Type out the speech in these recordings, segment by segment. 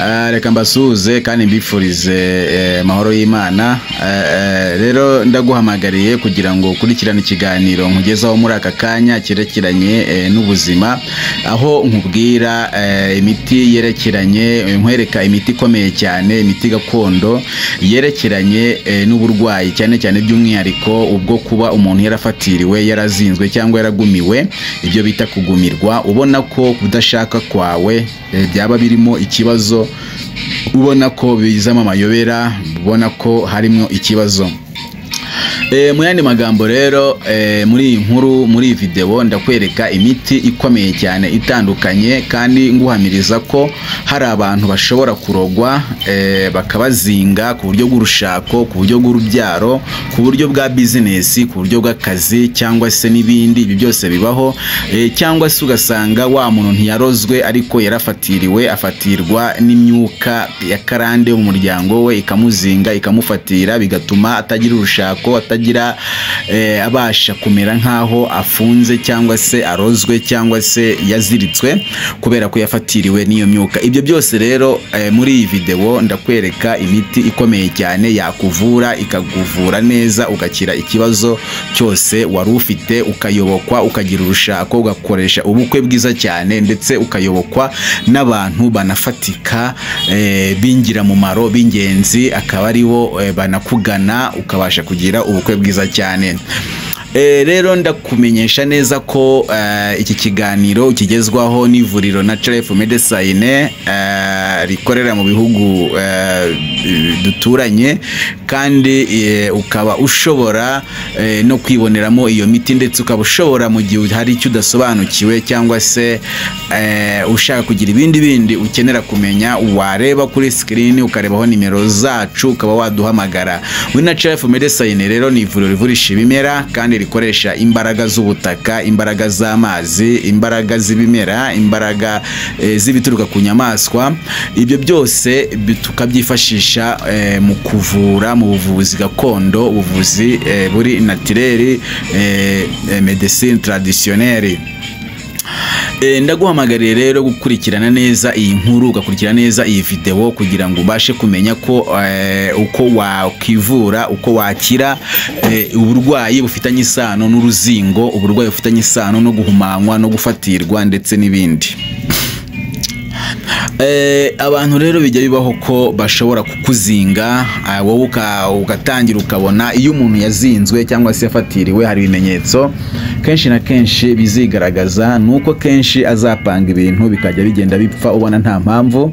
reka mbasuhuze kandi mbifurize mahoro y'Imana. Rero ndaguhamagariye kugira ngo ukurikirane ikiganiro nkugezaho muri aka kanya cyerekeranye n'ubuzima, aho nkubwira imiti yerekeranye, nkwereka imiti ikomeye cyane, imiti gakondo yerekeranye n'uburwayi, cyane cyane by'umwihariko ubwo kuba umuntu yarafatiriwe, yarazinzwe cyangwa yaragumiwe, ibyo bita kugumirwa, ubona ko kudashaka kwawe byaba birimo ikibazo, ubona ko bizamo amayobera, ubona ko harimo ikibazo. Mu yandi magambo rero, muri iyi nkuru, muri iyi video ndakwereka imiti ikomeye cyane itandukanye, kandi nguhamiriza ko hari abantu bashobora kurogwa bakabazinga ku buryo bw'urushako, ku buryo bw'urubyaro, ku buryo bwa business, ku buryo bw'akazi cyangwa se n'ibindi. Ibi byose bibaho, cyangwa se ugasanga wa muntu ntiyarozwe ariko yarafatiriwe, afatirwa n'imyuka ya karande mu muryango we, ikamuzinga, ikamufatira, bigatuma atagira urushako, atagira abasha kumera nkaho afunze cyangwa se arozwe cyangwa se yaziritswe kubera ko yafatiriwe n'iyo myuka. Ibyo byose rero muri iyi video ndakwereka imiti ikomeye cyane yakuvura, ikaguvura neza, ugakira ikibazo cyose wari ufite, ukayobokwa, ukagira urushako, ugakoresha ubukwe bwiza cyane, ndetse ukayobokwa n'abantu banafatika, bingira mumaro, b'ingenzi, akaba aribo banakugana, ukabasha kugira ubukwe bwiza cyane. Rero ndakumenyesha neza ko iki kiganiro kigezwaho n'ivuriro Natural Medicine rikorera mu bihugu duturanye, kandi ukaba ushobora no kwiboneramo iyo miti, ndetse ukaba ushobora mu gihe hari icyo udasobanukiwe cyangwa se ushaka kugira ibindi ukenera kumenya, wareba kuri screen ukarebaho nimero zacu, ukaba waduhamagara. Muri Natural Medicine rero ni ivuriro rivurisha ibimera, kandi rikoresha imbaraga z'ubutaka, imbaraga z'amazi, imbaraga z'ibimera, imbaraga z'ibituruka ku nyamaswa. Ibyo byose tukabyifashisha mu kuvura, mu buvuzi gakondo, ubuvuzi buri naturel, medecine traditionnelle. Ndaguhamagariye rero gukurikirana neza iyi nkuru, ugakurikirana neza iyi video, kugira ngo ubashe kumenya ko uko wakivura, uko wakira uburwayi bufitanye isano n'uruzingo, uburwayi bufitanye isano no guhumanywa, no gufatirwa, ndetse n'ibindi. Abantu rero bijya bibaho ko bashobora kukuzinga, wowe ugatangira ukabona iyo umuntu yazinzwe cyangwa se yafatiriwe, hari ibimenyetso kenshi na kenshi bizigaragaza, nuko kenshi azapanga ibintu bikajya bigenda bipfa, ubona nta mpamvu.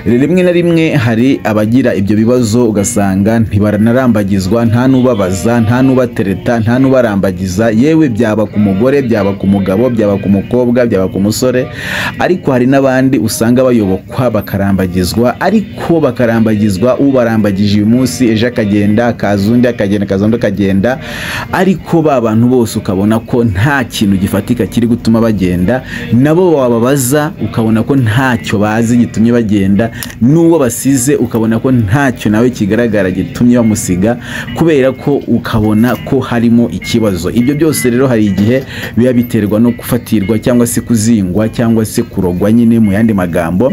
Rimwe na rimwe hari abagira ibyo bibazo, ugasanga ntibaranarambagizwa, nta nubabaza, nta nubatereta, nta nubarambagiza, yewe byaba ku mugore, byaba ku mugabo, byaba ku mukobwa, byaba ku musore. Ariko hari n'abandi usanga bayobokwa bakarambagizwa, ariko bakarambagizwa, ubarambagije uyu munsi, ejo akagenda, akazundi akagenda, akazondo akagenda, ariko ba bantu bose ukabona ko nta kintu gifatika kiri gutuma bagenda. Nabo wababaza ukabona ko ntacyo bazi gitumye bagenda, n'uwo basize ukabona ko ntacyo nawe kigaragara gitumye bamusiga, kubera ko ukabona ko harimo ikibazo. Ibyo byose rero hari igihe biba biterwa no gufatirwa cyangwa se kuzingwa cyangwa se kurogwa, nyine mu yandi magambo.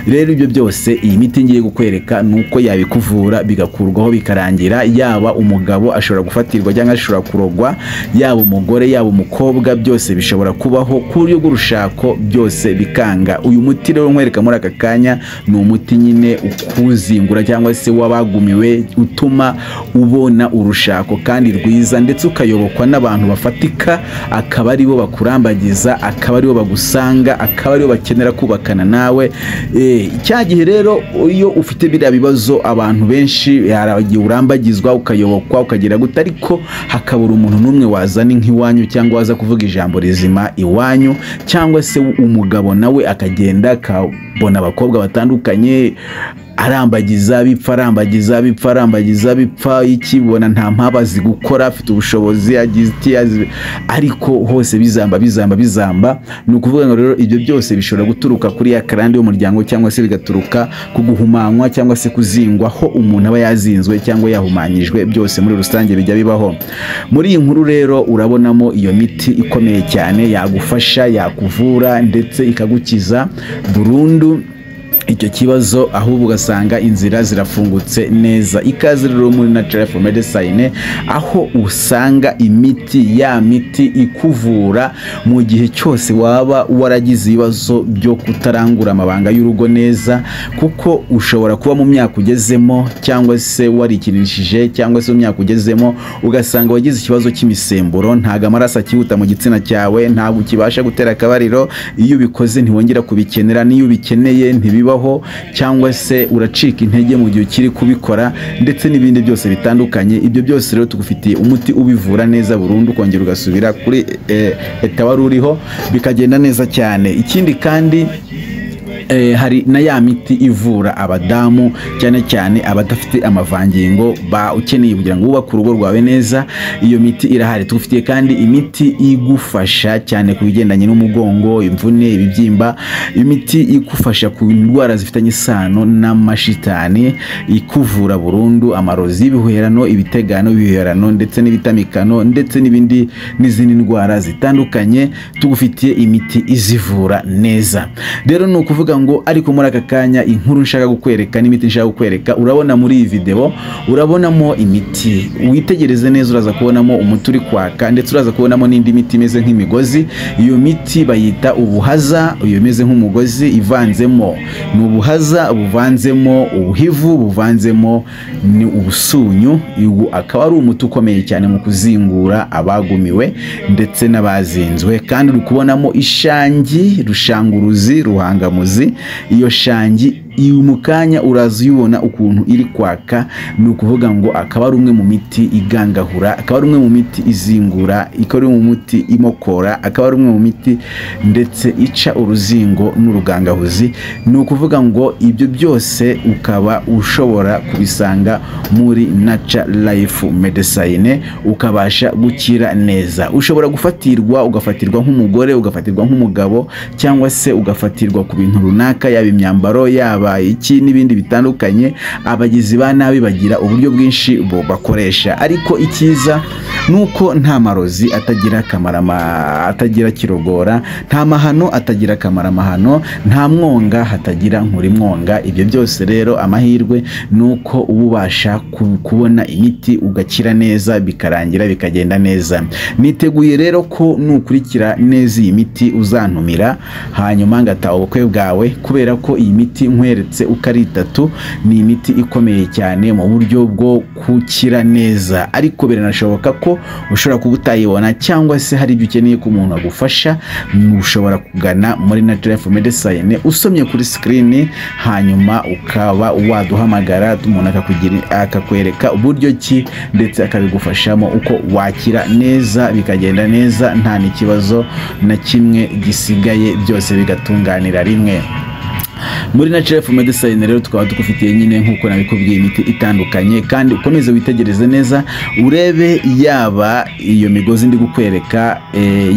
Rero ibyo byose iyi miti ngiye kukwereka nuko yabikuvura, bigakurwaho, bikarangira. Yaba umugabo ashobora gufatirwa cyangwa ashobora kurogwa, yaba umugore, yaba umukobwa, byose bishobora kubaho. Ku buryo bw'urushako byose bikanga. Uyu muti rero nkwereka muri aka kanya ni umuti nyine ukuzingura cyangwa se wabagumiwe, utuma ubona urushako kandi rwiza, ndetse ukayobokwa n'abantu bafatika, akaba aribo bakurambagiza, akaba aribo bagusanga, akaba aribo bakenera kubakana nawe. Cya gihe rero iyo ufite biriya bibazo, abantu benshi haragiye urambagizwa, ukayobokwa, ukagira gute, ariko hakabura umuntu n'umwe wazana nk'iwanyu cyangwa waza kuvuga ijambo rizima iwanyu, cyangwa se umugabo nawe akagenda akabona abakobwa batandukanye arambagiza bipfa, arambagiza bipfa, arambagiza bipfa, ikibona nta mpaba zigukora, afite ubushobozi, agize ariko hose bizamba. Ni ukuvuga ngo rero ibyo byose bishobora guturuka kuri ya karande y'umuryango, cyangwa se bigaturuka ku guhumanywa cyangwa se kuzingwa, ho umuntu aba yazinzwe cyangwa yahumanyijwe. Byose muri rusange bijya bibaho. Muri iyi nkuru rero urabonamo iyo miti ikomeye cyane yagufasha, yakuvura, ndetse ikagukiza burundu icyo kibazo, ahubwo ugasanga inzira zirafungutse neza. Ikaze rero muri Natural Life Medicine, aho usanga ya miti ikuvura mu gihe cyose waba waragize ibibazo byo kutarangura amabanga y'urugo neza, kuko ushobora kuba mu myaka ugezemo cyangwa se warikinishije, cyangwa se mu myaka ugezemo ugasanga wagize ikibazo cy'imisemburo, ntago amaraso akihuta mu gitsina cyawe, ntabwo ukibasha gutera akabariro, iyo ubikoze ntiwongera kubikenera, n'iyo ubikeneye ntibibaho, cyangwa se uracika intege mu gihe ukiri kubikora, ndetse n'ibindi byose bitandukanye. Ibyo byose rero tugufitiye umuti ubivura neza burundu, kongera ugasubira kuri eta wari uriho, bikagenda neza cyane. Ikindi kandi hari na ya miti ivura abadamu, cyane cyane abadafite amavangingo, ukeneye kugira ngo wubake urugo rwawe neza. Iyo miti irahari. Tugufitiye kandi imiti igufasha cyane ku bigendanye n'umugongo, imvune, ibibyimba, imiti igufasha ku ndwara zifitanye isano n'amashitani, ikuvura burundu amarozi y'ibihwerano, ibitegano, ibiherano ndetse n'ibitamikano, ndetse n'izindi ndwara zitandukanye. Tugufitiye imiti izivura neza. Rero ni ukuvuga ngo ariko muri aka kanya inkuru nshaka gukwereka n'imiti nshaka gukwereka, urabona muri iyi video urabonamo imiti. Witegereze neza, uraza kubonamo umuti uri kwaka, ndetse uraza kubonamo n'indi miti imeze nk'imigozi. Iyo miti bayita ubuhaza, iyo imeze nk'umugozi ivanzemo, ni ubuhaza buvanzemo ubuhivu, buvanzemo ni ubusunyu. Uyu akaba ari umuti ukomeye cyane mu kuzingura abagumiwe ndetse n'abazinzwe. Kandi uri kubonamo ishangi, rushanguruzi, ruhangamuzi. Iyo shangi mu kanya uraza uyibona ukuntu iri kwaka, ni ukuvuga ngo akaba ari umwe mu miti igangahura, akaba ari umwe mu miti izingura, ikaba ari mu muti imokora, akaba ari umwe mu miti ndetse ica uruzingo n'urugangahuzi. Ni ukuvuga ngo ibyo byose ukaba ushobora kubisanga muri Natural Life Medicine, ukabasha gukira neza. Ushobora ugafatirwa nk'umugore, ugafatirwa nk'umugabo, cyangwa se ugafatirwa ku bintu runaka, yaba imyambaro, yaba iki n'ibindi bitandukanye. Abagizi ba nabi bagira uburyo bwinshi bakoresha, ariko icyiza nuko nta marozi atagira atagira kirogora, nta mahano atagira kamaramahano, nta mwonga hatagira nkuri mwonga. Ibyo byose rero amahirwe nuko ubasha kubona imiti ugakira neza, bikarangira bikagenda neza. Niteguye rero ko nukurikira neza iyi miti uzantumira, hanyuma ngataha ubukwe bwawe, kubera ko iyi miti nkweretse uko ari 3 ni imiti ikomeye cyane mu buryo bwo gukira neza. Ariko biranashoboka ko ushobora kubutayibona, cyangwa se hari ibyo ukeneye ko umuntu agufasha, ushobora kugana muri Natural Life Medicine usomye kuri screen, hanyuma ukaba waduhamagara, umuntu akakwereka uburyo ki ndetse akabigufashamo uko wakira neza, bikagenda neza, nta n'ikibazo na kimwe gisigaye, byose bigatunganira rimwe. Muri Natural Life Medicine rero tukaba dukufitiye nyine nkuko nabikubwiye imiti itandukanye, kandi ukomeze witegereze neza urebe yaba iyo migozi ndi gukwereka,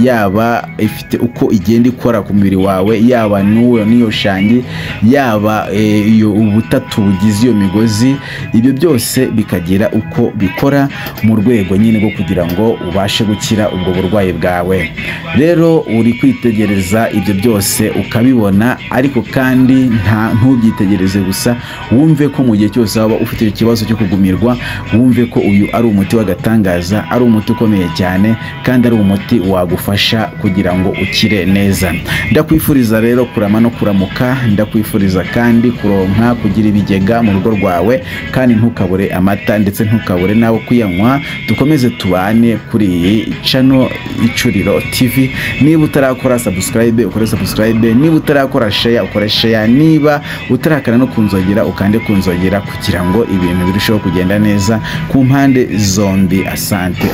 yaba ifite uko igenda ikora ku mubiri wawe, yaba niyo shangi, yaba iyo ubutatu bugize iyo migozi. Ibyo byose bikagira uko bikora mu rwego nyine rwo kugira ngo ubashe gukira ubwo burwayi bwawe. Rero uri kwitegereza ibyo byose ukabibona, ariko kandi ntubyitegereze gusa, wumve ko mu gihe cyose waba ufite ikibazo cyo kugumirwa, wumve ko uyu ari umuti w'agatangaza, ari umuti ukomeye cyane, kandi ari umuti wagufasha kugira ngo ukire neza. Ndakwifuriza rero kurama no kuramuka, ndakwifuriza kandi kuronka, kugira ibigega mu rugo rwawe, kandi ntukabure amata ndetse ntukabure nawe kuyanywa. Dukomeze tubane kuri iyi channel Icuriro TV. Niba utarakora subscribe, ukore subscribe. Niba utarakora share, ukore share. Niba utarakana no kunzogera, ukande kunzogera, kugira ngo ibintu birusheho kugenda neza ku mpande zombi. Asante.